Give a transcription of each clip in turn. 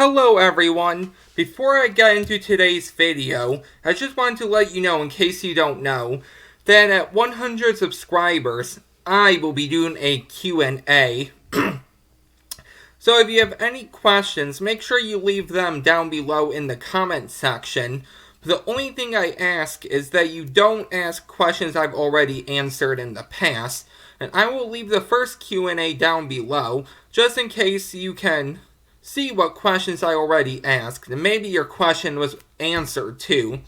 Hello everyone! Before I get into today's video, I just wanted to let you know, in case you don't know, that at 100 subscribers, I will be doing a Q&A. So if you have any questions, make sure you leave them down below in the comment section. The only thing I ask is that you don't ask questions I've already answered in the past, and I will leave the first Q&A down below, just in case you can see what questions I already asked, and maybe your question was answered too.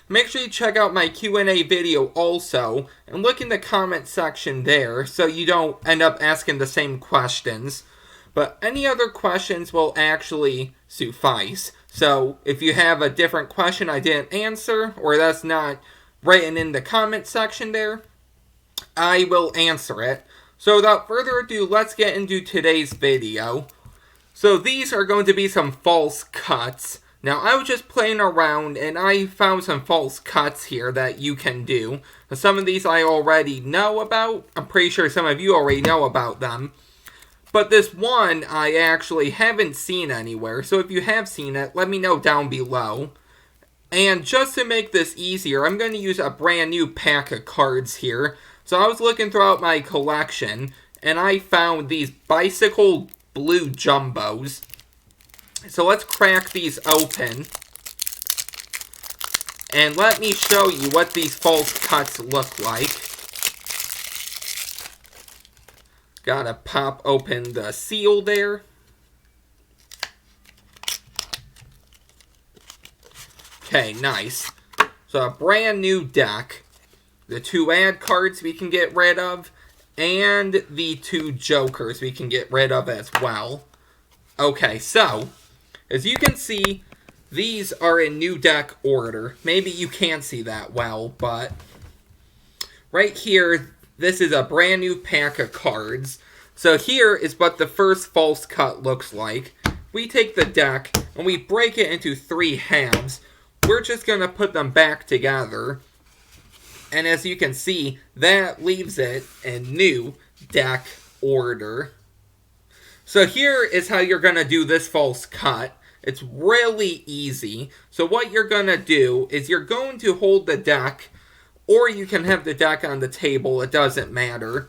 Make sure you check out my Q&A video also, and look in the comment section there, so you don't end up asking the same questions. But any other questions will actually suffice. So if you have a different question I didn't answer, or that's not written in the comment section there, I will answer it. So without further ado, let's get into today's video. So these are going to be some false cuts. Now I was just playing around and I found some false cuts here that you can do. Now, some of these I already know about. I'm pretty sure some of you already know about them. But this one I actually haven't seen anywhere. So if you have seen it, let me know down below. And just to make this easier, I'm going to use a brand new pack of cards here. So I was looking throughout my collection and I found these bicycle blue jumbos. So let's crack these open. And let me show you what these false cuts look like. Gotta pop open the seal there. Okay, nice. So a brand new deck. The 2 ad cards we can get rid of. And the 2 jokers we can get rid of as well. Okay, so, as you can see, these are in new deck order. Maybe you can't see that well, but right here, this is a brand new pack of cards. So here is what the first false cut looks like. We take the deck and we break it into 3 halves. We're just going to put them back together. And as you can see, that leaves it in new deck order. So here is how you're going to do this false cut. It's really easy. So what you're going to do is you're going to hold the deck, or you can have the deck on the table, it doesn't matter.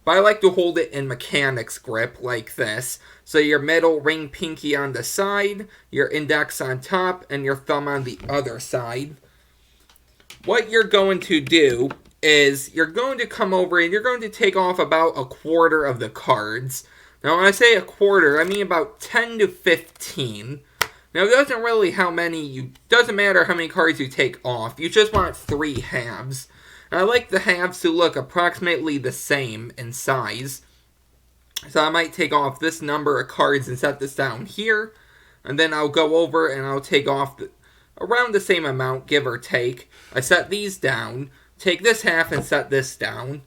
But I like to hold it in mechanic's grip like this. So your middle ring pinky on the side, your index on top, and your thumb on the other side. What you're going to do is you're going to come over and you're going to take off about 1/4 of the cards. Now when I say 1/4, I mean about 10 to 15. Now it doesn't matter how many cards you take off. You just want 3 halves. And I like the halves to look approximately the same in size. So I might take off this number of cards and set this down here. And then I'll go over and I'll take off around the same amount, give or take. I set these down, take this half and set this down.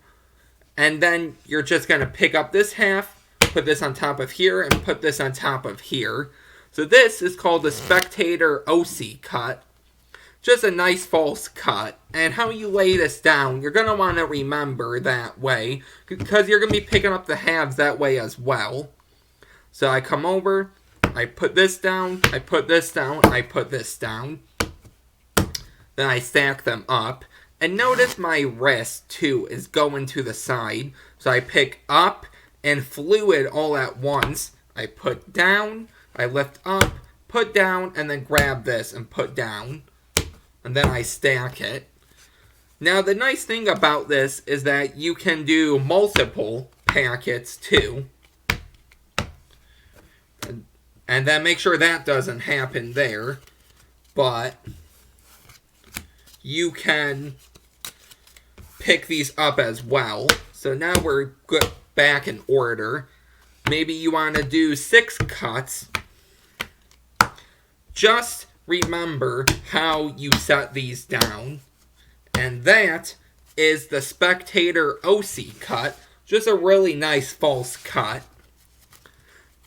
And then you're just going to pick up this half, put this on top of here, and put this on top of here. So this is called the Spectator OC cut. Just a nice false cut. And how you lay this down, you're going to want to remember that way, because you're going to be picking up the halves that way as well. So I come over, I put this down, I put this down, I put this down. Then I stack them up. And notice my wrist, too, is going to the side. So I pick up and fluid all at once. I put down, I lift up, put down, and then grab this and put down. And then I stack it. Now the nice thing about this is that you can do multiple packets, too. And then make sure that doesn't happen there. But you can pick these up as well. So now we're good back in order. Maybe you want to do 6 cuts. Just remember how you set these down. And that is the Spectator OC cut. Just a really nice false cut.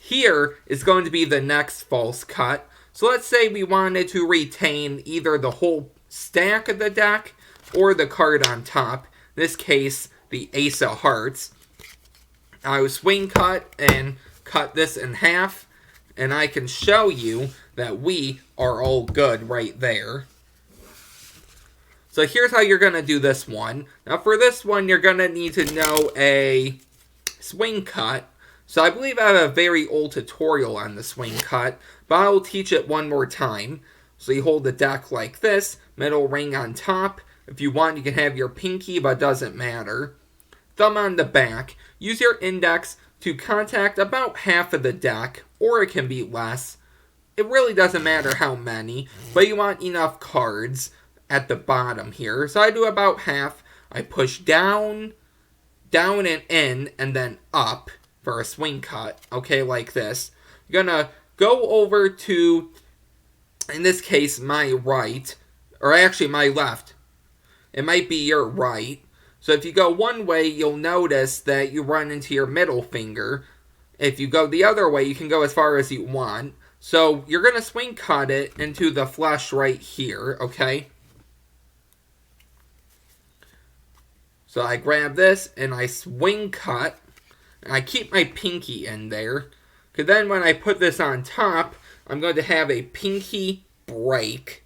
Here is going to be the next false cut. So let's say we wanted to retain either the whole stack of the deck or the card on top. In this case, the Ace of Hearts. I would swing cut and cut this in half. and I can show you that we are all good right there. So here's how you're going to do this one. Now for this one, you're going to need to know a swing cut. So I believe I have a very old tutorial on the swing cut, but I will teach it one more time. So you hold the deck like this, middle ring on top. If you want, you can have your pinky, but it doesn't matter. Thumb on the back. Use your index to contact about half of the deck, or it can be less. It really doesn't matter how many, but you want enough cards at the bottom here. So I do about half. I push down, down and in, and then up for a swing cut. Okay, like this. You're gonna go over to, in this case, my right, or actually my left. It might be your right. So if you go one way, you'll notice that you run into your middle finger. If you go the other way, you can go as far as you want. So you're going to swing cut it into the flesh right here, okay? So I grab this and I swing cut. And I keep my pinky in there. Because then when I put this on top, I'm going to have a pinky break.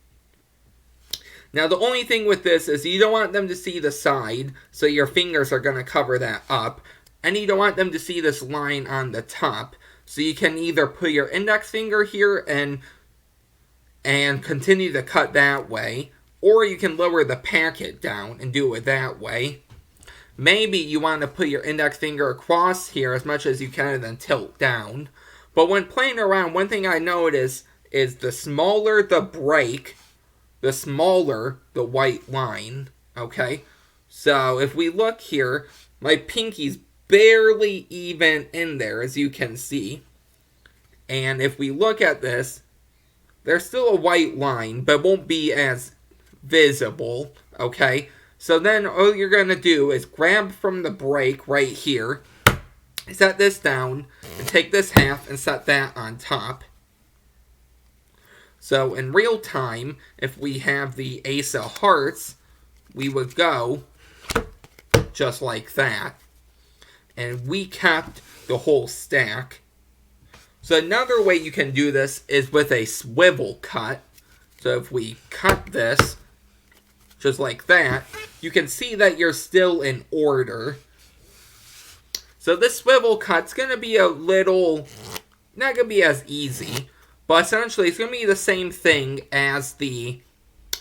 Now the only thing with this is you don't want them to see the side, so your fingers are going to cover that up. And you don't want them to see this line on the top. So you can either put your index finger here and continue to cut that way. Or you can lower the packet down and do it that way. Maybe you want to put your index finger across here as much as you can and then tilt down. But when playing around, one thing I notice is the smaller the break, the smaller the white line, okay? So if we look here, my pinky's barely even in there, as you can see. And if we look at this, there's still a white line, but won't be as visible, okay? So then all you're going to do is grab from the break right here, set this down, and take this half and set that on top. So in real time, if we have the Ace of Hearts, we would go just like that. And we kept the whole stack. So another way you can do this is with a swivel cut. So if we cut this just like that, you can see that you're still in order. So this swivel cut's going to be a little, not going to be as easy. But essentially, it's going to be the same thing as the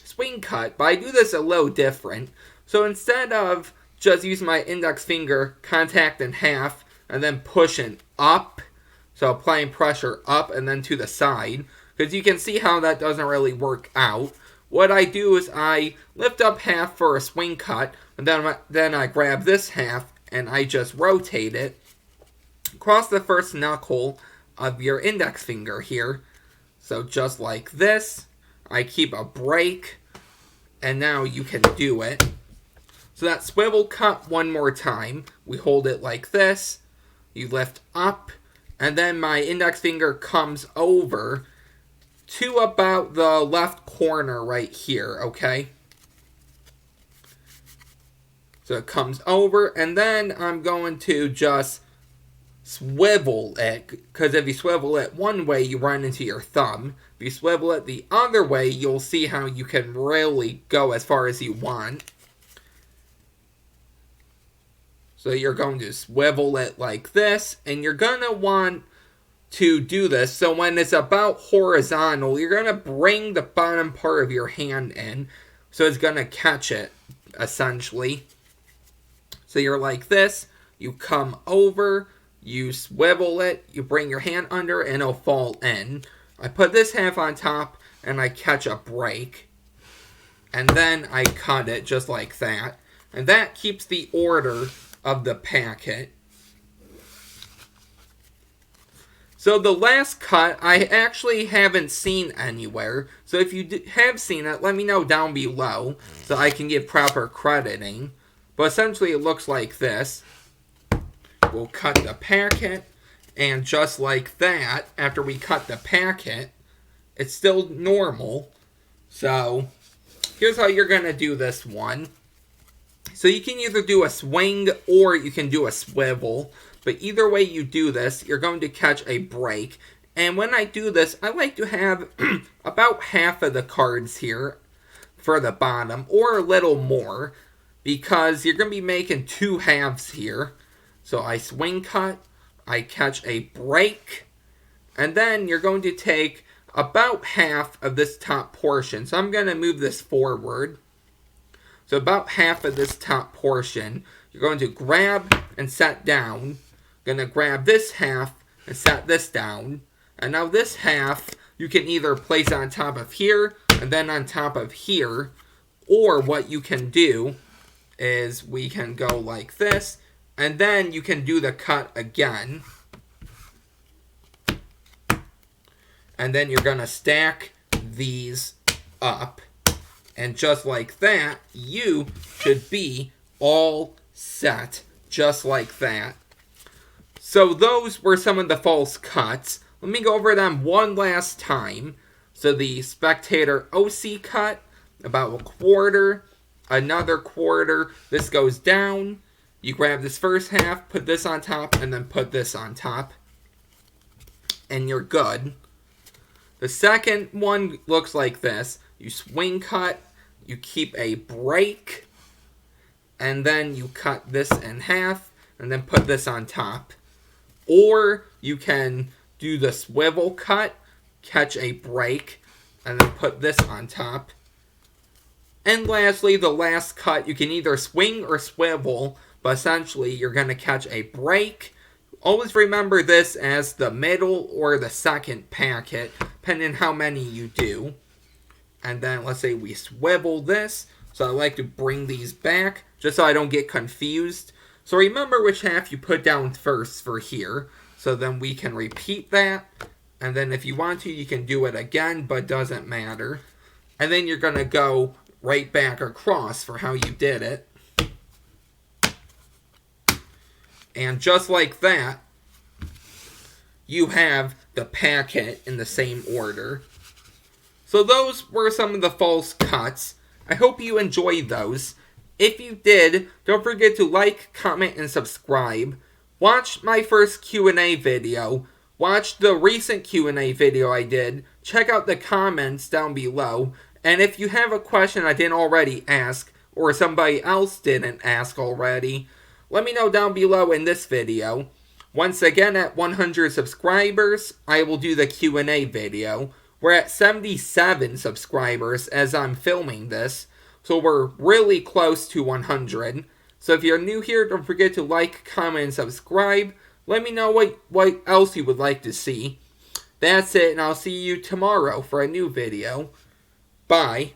swing cut, but I do this a little different. So instead of just using my index finger, contact in half, and then pushing up, so applying pressure up and then to the side, because you can see how that doesn't really work out. What I do is I lift up half for a swing cut, and then I grab this half, and I just rotate it across the first knuckle of your index finger here. So just like this, I keep a break, and now you can do it. So that swivel cut one more time. We hold it like this, you lift up, and then my index finger comes over to about the left corner right here, okay? So it comes over, and then I'm going to just swivel it, because if you swivel it one way, you run into your thumb. If you swivel it the other way, you'll see how you can really go as far as you want. So you're going to swivel it like this, and you're going to want to do this. So when it's about horizontal, you're going to bring the bottom part of your hand in, so it's going to catch it, essentially. So you're like this, you come over, you swivel it, you bring your hand under, and it'll fall in. I put this half on top, and I catch a break. And then I cut it just like that. And that keeps the order of the packet. So the last cut, I actually haven't seen anywhere. So if you have seen it, let me know down below, so I can give proper crediting. But essentially it looks like this. We'll cut the packet, and just like that, after we cut the packet, it's still normal. So here's how you're going to do this one. So you can either do a swing or you can do a swivel. But either way you do this, you're going to catch a break. And when I do this, I like to have about half of the cards here for the bottom, or a little more, because you're going to be making 2 halves here. So I swing cut, I catch a break, and then you're going to take about half of this top portion. So I'm going to move this forward. So about half of this top portion, you're going to grab and set down. Going to grab this half and set this down. And now this half, you can either place on top of here and then on top of here. Or what you can do is we can go like this. And then you can do the cut again. And then you're going to stack these up. And just like that, you should be all set. Just like that. So those were some of the false cuts. Let me go over them one last time. So the spectator OC cut, about a quarter, another quarter. This goes down. You grab this first half, put this on top, and then put this on top. And you're good. The second one looks like this. You swing cut, you keep a break, and then you cut this in half, and then put this on top. Or you can do the swivel cut, catch a break, and then put this on top. And lastly, the last cut, you can either swing or swivel, but essentially you're going to catch a break. Always remember this as the middle or the second packet, depending on how many you do. And then let's say we swivel this. So I like to bring these back just so I don't get confused. So remember which half you put down first for here. So then we can repeat that. And then if you want to, you can do it again, but doesn't matter. And then you're going to go right back across for how you did it. And just like that, you have the packet in the same order. So those were some of the false cuts. I hope you enjoyed those. If you did, don't forget to like, comment, and subscribe. Watch my first Q&A video. Watch the recent Q&A video I did. Check out the comments down below. And if you have a question I didn't already ask, or somebody else didn't ask already, let me know down below in this video. Once again, at 100 subscribers, I will do the Q&A video. We're at 77 subscribers as I'm filming this, so we're really close to 100. So if you're new here, don't forget to like, comment, and subscribe. Let me know what else you would like to see. That's it, and I'll see you tomorrow for a new video. Bye.